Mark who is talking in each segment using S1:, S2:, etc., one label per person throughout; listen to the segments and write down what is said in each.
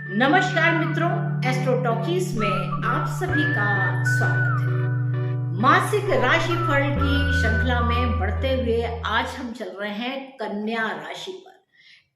S1: नमस्कार मित्रों, astro talkies में आप सभी का स्वागत है। मासिक राशिफल की श्रृंखला में बढ़ते हुए आज हम चल रहे हैं कन्या राशि पर।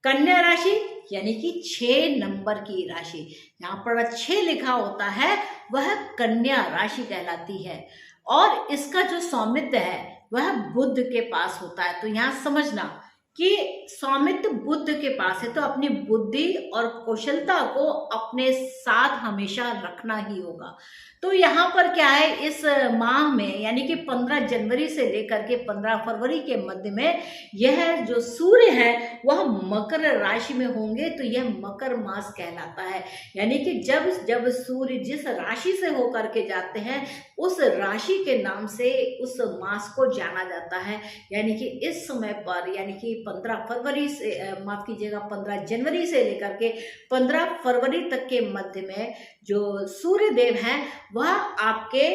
S1: कन्या राशि यानी कि 6 नंबर की राशि, यहाँ पर 6 लिखा होता है, वह कन्या राशि कहलाती है और इसका जो स्वामित्व है वह बुध के पास होता है। तो यहाँ समझना कि स्वामित्व बुध के पास है, तो अपनी बुद्धि और कौशलता को अपने साथ हमेशा रखना ही होगा। तो यहाँ पर क्या है, इस माह में यानी कि 15 जनवरी से लेकर के 15 फरवरी के मध्य में यह जो सूर्य है वह मकर राशि में होंगे, तो यह मकर मास कहलाता है। यानी कि जब जब सूर्य जिस राशि से होकर के जाते हैं उस राशि के नाम से उस मास को जाना जाता है। यानी कि इस समय पर यानी कि 15 फरवरी से माफ कीजिएगा 15 जनवरी से लेकर के 15 फरवरी तक के मध्य में जो सूर्य देव हैं वह आपके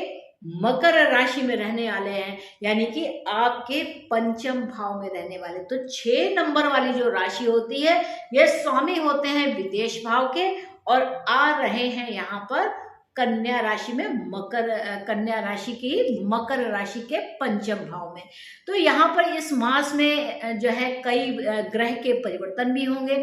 S1: मकर राशि में रहने वाले हैं, यानी कि आपके पंचम भाव में रहने वाले। तो 6 नंबर वाली जो राशि होती है ये स्वामी होते हैं विदेश भाव के और आ रहे हैं यहाँ पर कन्या राशि में, कन्या राशि की मकर राशि के पंचम भाव में। तो यहाँ पर इस मास में जो है कई ग्रह के परिवर्तन भी होंगे।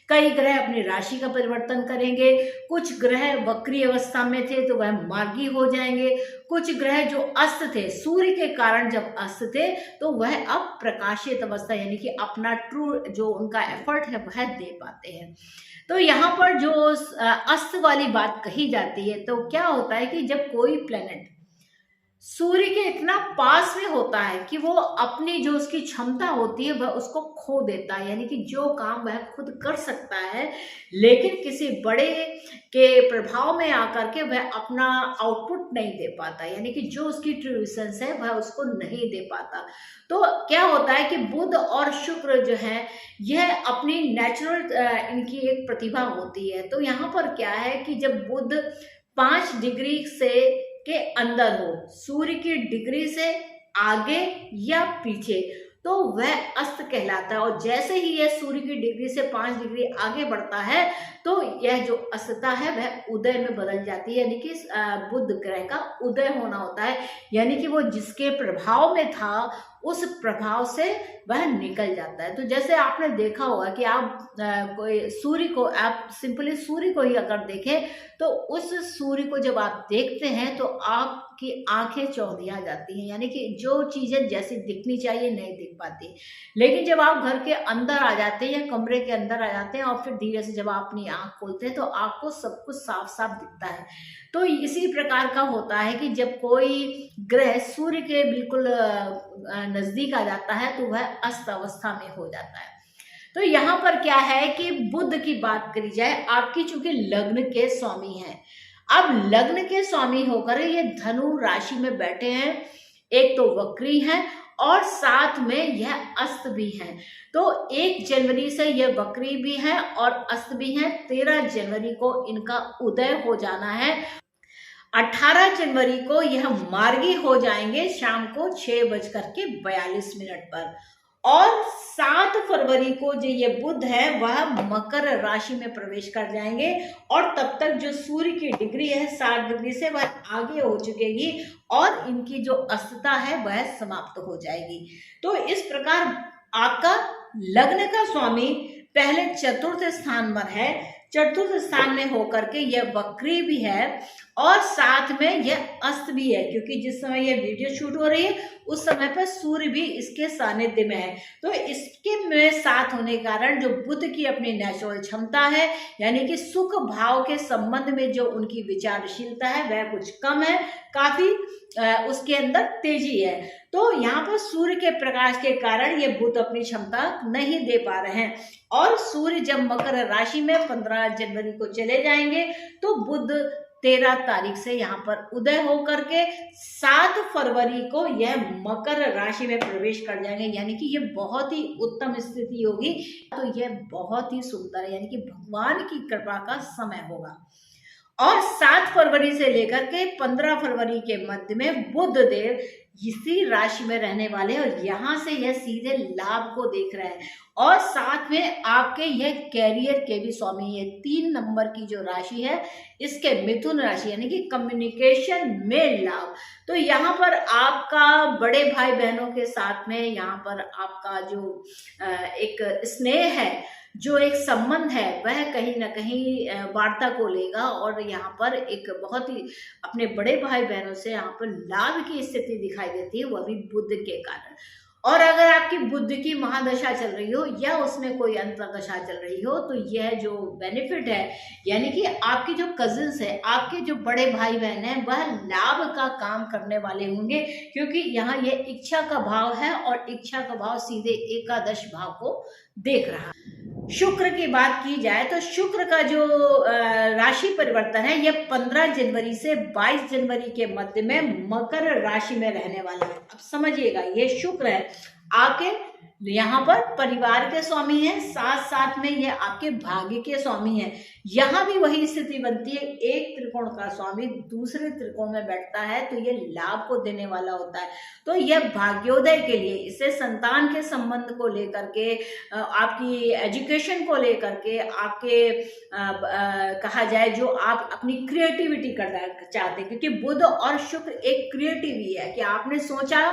S1: कई ग्रह अपनी राशि का परिवर्तन करेंगे। कुछ ग्रह वक्री अवस्था में थे तो वह मार्गी हो जाएंगे। कुछ ग्रह जो अस्त थे, सूर्य के कारण जब अस्त थे तो वह अब प्रकाशित अवस्था यानी कि अपना ट्रू जो उनका एफर्ट है वह दे पाते हैं। तो यहाँ पर जो अस्त वाली बात कही जाती है, तो क्या होता है कि जब कोई प्लेनेट सूर्य के इतना पास में होता है कि वो अपनी जो उसकी क्षमता होती है वह उसको खो देता है, यानी कि जो काम वह खुद कर सकता है लेकिन किसी बड़े के प्रभाव में आकर के वह अपना आउटपुट नहीं दे पाता, यानी कि जो उसकी ट्रू एसेंस है वह उसको नहीं दे पाता। तो क्या होता है कि बुध और शुक्र जो है यह अपनी नेचुरल इनकी एक प्रतिभा होती है। तो यहाँ पर क्या है कि जब बुध 5 डिग्री से के अंदर हो, सूर्य की डिग्री से आगे या पीछे, तो वह अस्त कहलाता है। और जैसे ही यह सूर्य की डिग्री से 5 डिग्री आगे बढ़ता है तो यह जो अस्तता है वह उदय में बदल जाती है, यानी कि बुध ग्रह का उदय होना होता है। यानी कि वो जिसके प्रभाव में था उस प्रभाव से वह निकल जाता है। तो जैसे आपने देखा होगा कि आप कोई सूर्य को, आप सिंपली सूर्य को ही अगर देखें तो उस सूर्य को जब आप देखते हैं तो आपकी आंखें चौंधिया जाती हैं, यानी कि जो चीजें जैसी दिखनी चाहिए नहीं दिख पाती। लेकिन जब आप घर के अंदर आ जाते हैं या कमरे के अंदर आ जाते हैं और फिर धीरे से जब आप अपनी आंख खोलते हैं तो आपको सब कुछ साफ साफ दिखता है। तो इसी प्रकार का होता है कि जब कोई ग्रह सूर्य के बिल्कुल नजदीक आ जाता है तो वह अस्त अवस्था में हो जाता है। तो यहाँ पर क्या है कि बुध की बात करी जाए, आपकी चूंकि लग्न के स्वामी हैं, अब लग्न के स्वामी होकर ये धनु राशि में बैठे हैं, एक तो वक्री है और साथ में यह अस्त भी है। तो 1 जनवरी से यह वक्री भी है और अस्त भी है। 13 जनवरी को इनका उदय हो जाना है। 18 जनवरी को यह मार्गी हो जाएंगे शाम को 6:42 पर। और 7 फरवरी को जो ये बुध है वह मकर राशि में प्रवेश कर जाएंगे और तब तक जो सूर्य की डिग्री है 60 डिग्री से वह आगे हो चुकेगी और इनकी जो अस्तता है वह समाप्त हो जाएगी। तो इस प्रकार आपका लग्न का स्वामी पहले चतुर्थ स्थान पर है, चतुर्थ स्थान में होकर के यह वक्री भी है और साथ में यह अस्त भी है, क्योंकि जिस समय यह वीडियो शूट हो रही है उस समय पर सूर्य भी इसके सानिध्य में है। तो इसके में साथ होने के कारण जो बुध की अपनी नेचुरल क्षमता है, यानी कि सुख भाव के संबंध में जो उनकी विचारशीलता है वह कुछ कम है, काफी उसके अंदर तेजी है। तो यहाँ पर सूर्य के प्रकाश के कारण ये बुध अपनी क्षमता नहीं दे पा रहे हैं और सूर्य जब मकर राशि में 15 जनवरी को चले जाएंगे तो बुध 13 तारीख से यहाँ पर उदय होकर के 7 फरवरी को यह मकर राशि में प्रवेश कर जाएंगे, यानी कि ये बहुत ही उत्तम स्थिति होगी। तो यह बहुत ही सुंदर है, यानी कि भगवान की कृपा का समय होगा। और 7 फरवरी से लेकर के 15 फरवरी के मध्य में बुध देव इसी राशि में रहने वाले हैं और यहाँ से यह सीधे लाभ को देख रहे हैं और साथ में आपके यह कैरियर के भी स्वामी, ये 3 नंबर की जो राशि है इसके मिथुन राशि यानी कि कम्युनिकेशन में लाभ। तो यहाँ पर आपका बड़े भाई बहनों के साथ में यहाँ पर आपका जो एक स्नेह है, जो एक संबंध है, वह कहीं ना कहीं वार्ता को लेगा और यहाँ पर एक बहुत ही अपने बड़े भाई बहनों से यहाँ पर लाभ की स्थिति दिखाई देती है, वह भी बुध के कारण। और अगर आपकी बुध की महादशा चल रही हो या उसमें कोई अंतर्दशा चल रही हो तो यह जो बेनिफिट है यानी कि आपके जो कजिन्स है, आपके जो बड़े भाई बहन हैं, वह लाभ का काम करने वाले होंगे, क्योंकि यहाँ ये इच्छा का भाव है और इच्छा का भाव सीधे एकादश भाव को देख रहा है। शुक्र की बात की जाए तो शुक्र का जो राशि परिवर्तन है यह 15 जनवरी से 22 जनवरी के मध्य में मकर राशि में रहने वाला है। अब समझिएगा, ये शुक्र है आपके यहाँ पर परिवार के स्वामी हैं, साथ साथ में ये आपके भाग्य के स्वामी हैं। यहाँ भी वही स्थिति बनती है, एक त्रिकोण का स्वामी दूसरे त्रिकोण में बैठता है तो ये लाभ को देने वाला होता है। तो यह भाग्योदय के लिए, इससे संतान के संबंध को लेकर के, आपकी एजुकेशन को लेकर के, आपके कहा जाए जो आप अपनी क्रिएटिविटी करना चाहते हैं, क्योंकि बुध और शुक्र एक क्रिएटिव ही है कि आपने सोचा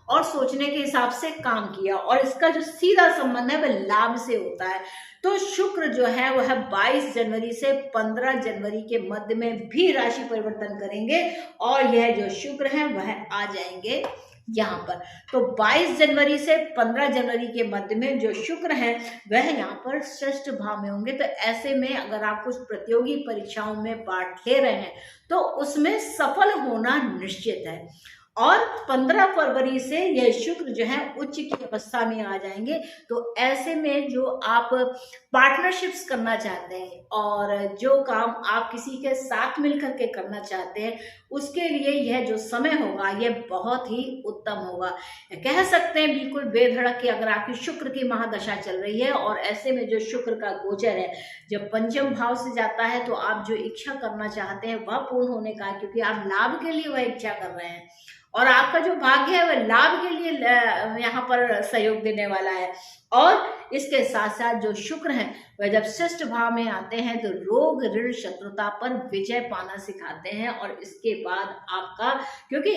S1: और सोचने के हिसाब से काम किया और इसका जो सीधा संबंध है वह लाभ से होता है। तो शुक्र जो है वह 22 जनवरी से 15 जनवरी के मध्य में भी राशि परिवर्तन करेंगे और यह जो शुक्र है वह आ जाएंगे यहाँ पर। तो 22 जनवरी से 15 जनवरी के मध्य में जो शुक्र है वह यहाँ पर षष्ठ भाव में होंगे। तो ऐसे में अगर आप कुछ प्रतियोगी परीक्षाओं में पार्ट ले रहे हैं तो उसमें सफल होना निश्चित है। और 15 फरवरी से यह शुक्र जो है उच्च की अवस्था में आ जाएंगे। तो ऐसे में जो आप पार्टनरशिप्स करना चाहते हैं और जो काम आप किसी के साथ मिलकर के करना चाहते हैं उसके लिए यह जो समय होगा यह बहुत ही उत्तम होगा। कह सकते हैं बिल्कुल बेधड़क कि अगर आपकी शुक्र की महादशा चल रही है और ऐसे में जो शुक्र का गोचर है जब पंचम भाव से जाता है तो आप जो इच्छा करना चाहते हैं वह पूर्ण होने का है, क्योंकि आप लाभ के लिए वह इच्छा कर रहे हैं और आपका जो भाग्य है वह लाभ के लिए यहाँ पर सहयोग देने वाला है। और इसके साथ साथ जो शुक्र हैं वह जब षष्ठ भाव में आते हैं तो रोग ऋण शत्रुता पर विजय पाना सिखाते हैं। और इसके बाद आपका, क्योंकि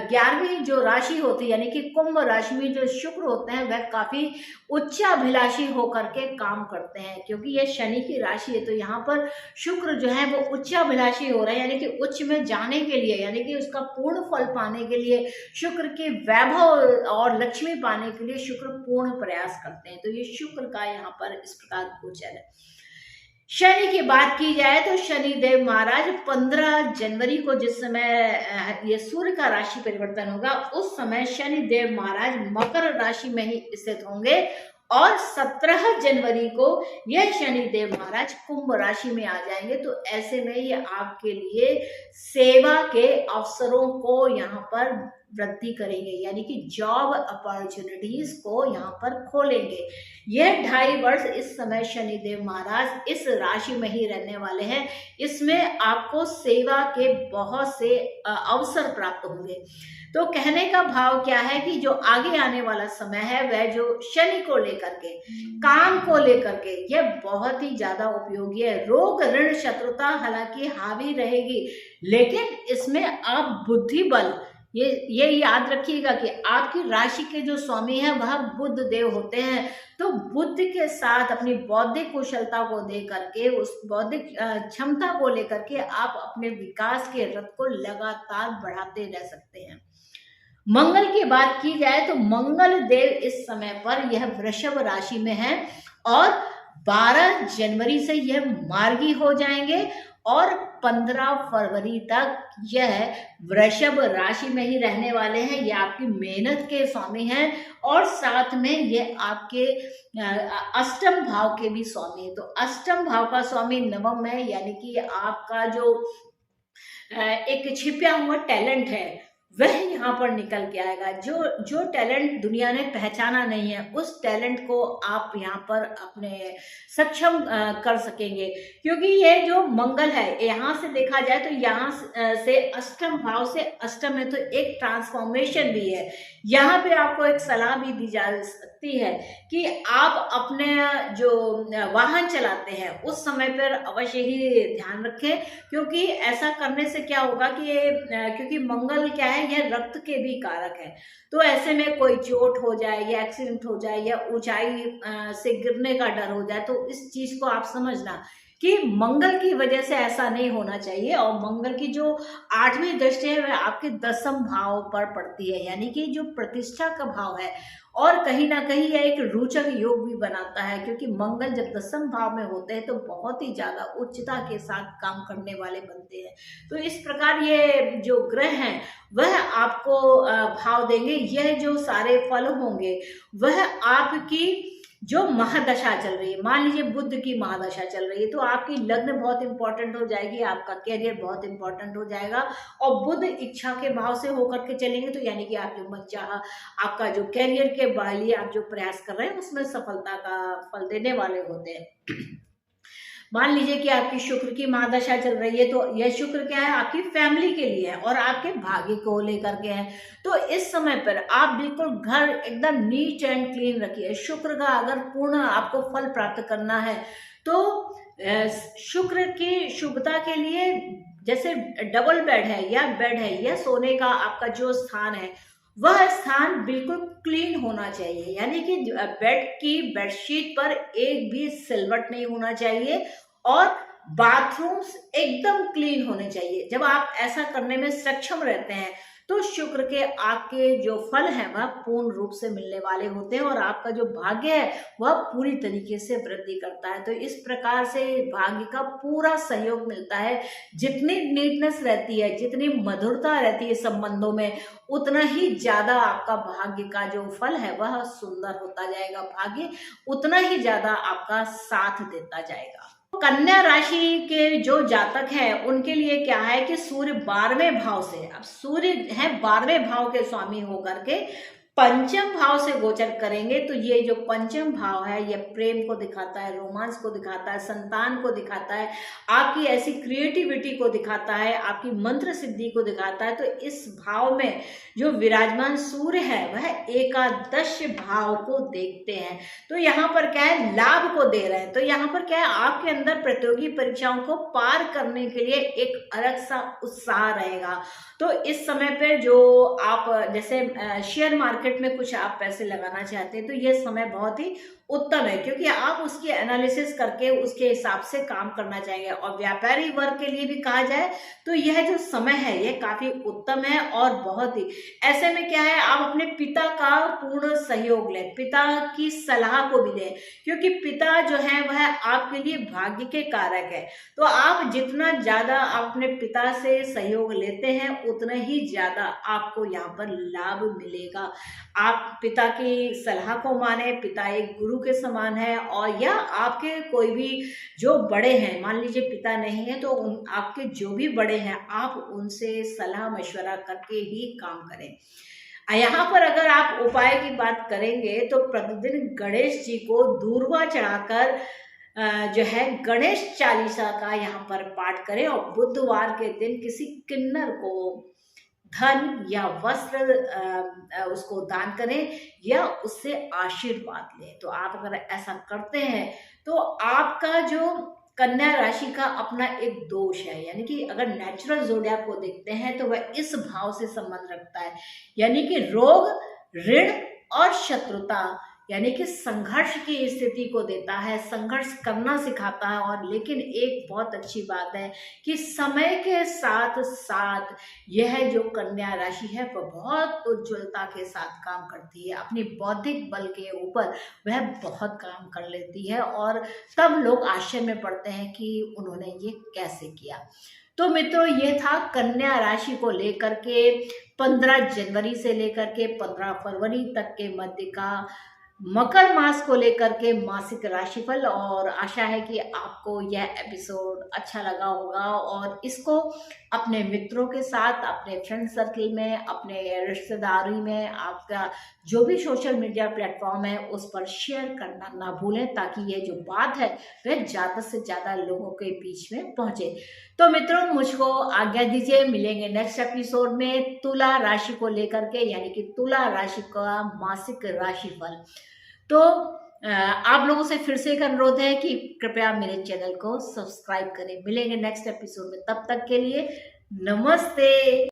S1: 11वीं जो राशि होती है यानी कि कुंभ राशि में जो शुक्र होते हैं वह काफी उच्चाभिलाषी होकर के काम करते हैं, क्योंकि यह शनि की राशि है। तो यहाँ पर शुक्र जो है वो उच्चाभिलाषी हो रहे हैं यानी कि उच्च में जाने के लिए, यानी कि उसका पूर्ण फल पाने के लिए, शुक्र के वैभव और लक्ष्मी पाने के लिए शुक्र पूर्ण प्रयास करते हैं। तो ये शुक्र का यहाँ पर इस प्रकार गोचर है। शनि की बात की जाए तो शनि देव महाराज 15 जनवरी को जिस समय ये सूर्य का राशि परिवर्तन होगा उस समय शनि देव महाराज मकर राशि में ही स्थित होंगे और 17 जनवरी को यह शनि देव महाराज कुंभ राशि में आ जाएंगे। तो ऐसे में ये आपके लिए सेवा के अवसरों को यहाँ पर वृद्धि करेंगे, यानी कि जॉब अपॉर्चुनिटीज को यहाँ पर खोलेंगे। यह 2.5 वर्ष इस समय शनिदेव महाराज इस राशि में ही रहने वाले हैं। इसमें आपको सेवा के बहुत से अवसर प्राप्त होंगे। तो कहने का भाव क्या है कि जो आगे आने वाला समय है वह जो शनि को लेकर के, काम को लेकर के, यह बहुत ही ज्यादा उपयोगी है। रोग ऋण शत्रुता हालांकि हावी रहेगी, लेकिन इसमें आप बुद्धि बल, ये याद रखिएगा कि आपकी राशि के जो स्वामी हैं वह बुध देव होते हैं। तो बुद्ध के साथ अपनी बौद्धिक कुशलता को दे करके, उस बौद्धिक क्षमता को लेकर के आप अपने विकास के रथ को लगातार बढ़ाते रह सकते हैं। मंगल की बात की जाए तो मंगल देव इस समय पर यह वृषभ राशि में है और 12 जनवरी से यह मार्गी हो जाएंगे और 15 फरवरी तक यह वृषभ राशि में ही रहने वाले हैं। ये आपकी मेहनत के स्वामी हैं और साथ में ये आपके अष्टम भाव के भी स्वामी हैं। तो अष्टम भाव का स्वामी नवम में, यानी कि आपका जो एक छिपा हुआ टैलेंट है वह यहाँ पर निकल के आएगा। जो जो टैलेंट दुनिया ने पहचाना नहीं है, उस टैलेंट को आप यहाँ पर अपने सक्षम कर सकेंगे। क्योंकि ये जो मंगल है, यहाँ से देखा जाए तो यहाँ से अष्टम भाव से अष्टम है, तो एक ट्रांसफॉर्मेशन भी है। यहाँ पे आपको एक सलाह भी दी जा सकती है कि आप अपने जो वाहन चलाते हैं उस समय पर अवश्य ही ध्यान रखें, क्योंकि ऐसा करने से क्या होगा कि क्योंकि मंगल क्या है, यह रक्त के भी कारक है। तो ऐसे में कोई चोट हो जाए या एक्सीडेंट हो जाए या ऊंचाई से गिरने का डर हो जाए, तो इस चीज को आप समझना कि मंगल की वजह से ऐसा नहीं होना चाहिए। और मंगल की जो 8वीं दृष्टि है वह आपके 10म भाव पर पड़ती है, यानी कि जो प्रतिष्ठा का भाव है। और कहीं ना कहीं यह एक रोचक योग भी बनाता है, क्योंकि मंगल जब 10म भाव में होते हैं तो बहुत ही ज्यादा उच्चता के साथ काम करने वाले बनते हैं। तो इस प्रकार ये जो ग्रह हैं वह आपको भाव देंगे। यह जो सारे फल होंगे वह आपकी जो महादशा चल रही है, मान लीजिए बुध की महादशा चल रही है, तो आपकी लग्न बहुत इंपॉर्टेंट हो जाएगी, आपका कैरियर बहुत इंपॉर्टेंट हो जाएगा। और बुध इच्छा के भाव से होकर के चलेंगे, तो यानी कि आप जो मनचाहा आपका जो कैरियर के लिए आप जो प्रयास कर रहे हैं उसमें सफलता का फल देने वाले होते हैं। मान लीजिए कि आपकी शुक्र की महादशा चल रही है, तो यह शुक्र क्या है, आपकी फैमिली के लिए है और आपके भाग्य को लेकर के है। तो इस समय पर आप बिल्कुल घर एकदम नीट एंड क्लीन रखिए। शुक्र का अगर पूर्ण आपको फल प्राप्त करना है तो शुक्र की शुभता के लिए जैसे डबल बेड है या सोने का आपका जो स्थान है वह स्थान बिल्कुल क्लीन होना चाहिए, यानी कि बेड की बेडशीट पर एक भी सिलवट नहीं होना चाहिए और बाथरूम्स एकदम क्लीन होने चाहिए। जब आप ऐसा करने में सक्षम रहते हैं तो शुक्र के आपके जो फल हैं वह पूर्ण रूप से मिलने वाले होते हैं और आपका जो भाग्य है वह पूरी तरीके से वृद्धि करता है। तो इस प्रकार से भाग्य का पूरा सहयोग मिलता है। जितनी नीटनेस रहती है, जितनी मधुरता रहती है संबंधों में, उतना ही ज्यादा आपका भाग्य का जो फल है वह सुंदर होता जाएगा। भाग्य उतना ही ज्यादा आपका साथ देता जाएगा। कन्या राशि के जो जातक हैं उनके लिए क्या है कि सूर्य 12वें भाव से, अब सूर्य है 12वें भाव के स्वामी होकर के पंचम भाव से गोचर करेंगे। तो ये जो पंचम भाव है ये प्रेम को दिखाता है, रोमांस को दिखाता है, संतान को दिखाता है, आपकी ऐसी क्रिएटिविटी को दिखाता है, आपकी मंत्र सिद्धि को दिखाता है। तो इस भाव में जो विराजमान सूर्य है वह एकादश भाव को देखते हैं। तो यहाँ पर क्या है, लाभ को दे रहे हैं। तो यहाँ पर क्या है, आपके अंदर प्रतियोगी परीक्षाओं को पार करने के लिए एक अलग सा उत्साह रहेगा। तो इस समय पर जो आप जैसे शेयर मार्केट में कुछ आप पैसे लगाना चाहते हैं तो यह समय बहुत ही उत्तम है, क्योंकि आप उसकी एनालिसिस करके उसके हिसाब से काम करना चाहेंगे। और व्यापारी वर्ग के लिए भी कहा जाए तो यह जो समय है यह काफी उत्तम है। और बहुत ही ऐसे में क्या है, आप अपने पिता का पूर्ण सहयोग लें, पिता की सलाह को भी लें, क्योंकि पिता जो है वह आपके लिए भाग्य के कारक है। तो आप जितना ज्यादा अपने पिता से सहयोग लेते हैं उतना ही ज्यादा आपको यहाँ पर लाभ मिलेगा। आप पिता की सलाह को माने, पिता एक गुरु के समान है। और या आपके कोई भी जो बड़े हैं, मान लीजिए पिता नहीं है तो आपके जो भी बड़े हैं आप उनसे सलाह मशवरा करके ही काम करें। यहाँ पर अगर आप उपाय की बात करेंगे तो प्रतिदिन गणेश जी को दूर्वा चढ़ाकर जो है गणेश चालीसा का यहाँ पर पाठ करें और बुधवार के दिन किसी किन्नर को धन या वस्त्र उसको दान करें या उससे आशीर्वाद लें। तो आप अगर ऐसा करते हैं तो आपका जो कन्या राशि का अपना एक दोष है, यानी कि अगर नेचुरल जोडियाक को देखते हैं तो वह इस भाव से संबंध रखता है, यानी कि रोग, ऋण और शत्रुता, यानी कि संघर्ष की स्थिति को देता है, संघर्ष करना सिखाता है। और लेकिन एक बहुत अच्छी बात है कि समय के साथ साथ यह जो कन्या राशि है वह बहुत उज्ज्वलता के साथ काम करती है। अपनी बौद्धिक बल के ऊपर वह बहुत काम कर लेती है और तब लोग आश्चर्य में पड़ते हैं कि उन्होंने ये कैसे किया। तो मित्रों, ये था कन्या राशि को लेकर के 15 जनवरी से लेकर के 15 फरवरी तक के मध्य का मकर मास को लेकर के मासिक राशिफल, और आशा है कि आपको यह एपिसोड अच्छा लगा होगा और इसको अपने मित्रों के साथ, अपने फ्रेंड सर्कल में, अपने रिश्तेदारी में, आपका जो भी सोशल मीडिया प्लेटफॉर्म है उस पर शेयर करना ना भूलें, ताकि ये जो बात है वह ज़्यादा से ज़्यादा लोगों के बीच में पहुंचे। तो मित्रों, मुझको आज्ञा दीजिए, मिलेंगे नेक्स्ट एपिसोड में तुला राशि को लेकर के, यानी कि तुला राशि का मासिक राशिफल। तो आप लोगों से फिर से एक अनुरोध है कि कृपया मेरे चैनल को सब्सक्राइब करें। मिलेंगे नेक्स्ट एपिसोड में, तब तक के लिए नमस्ते।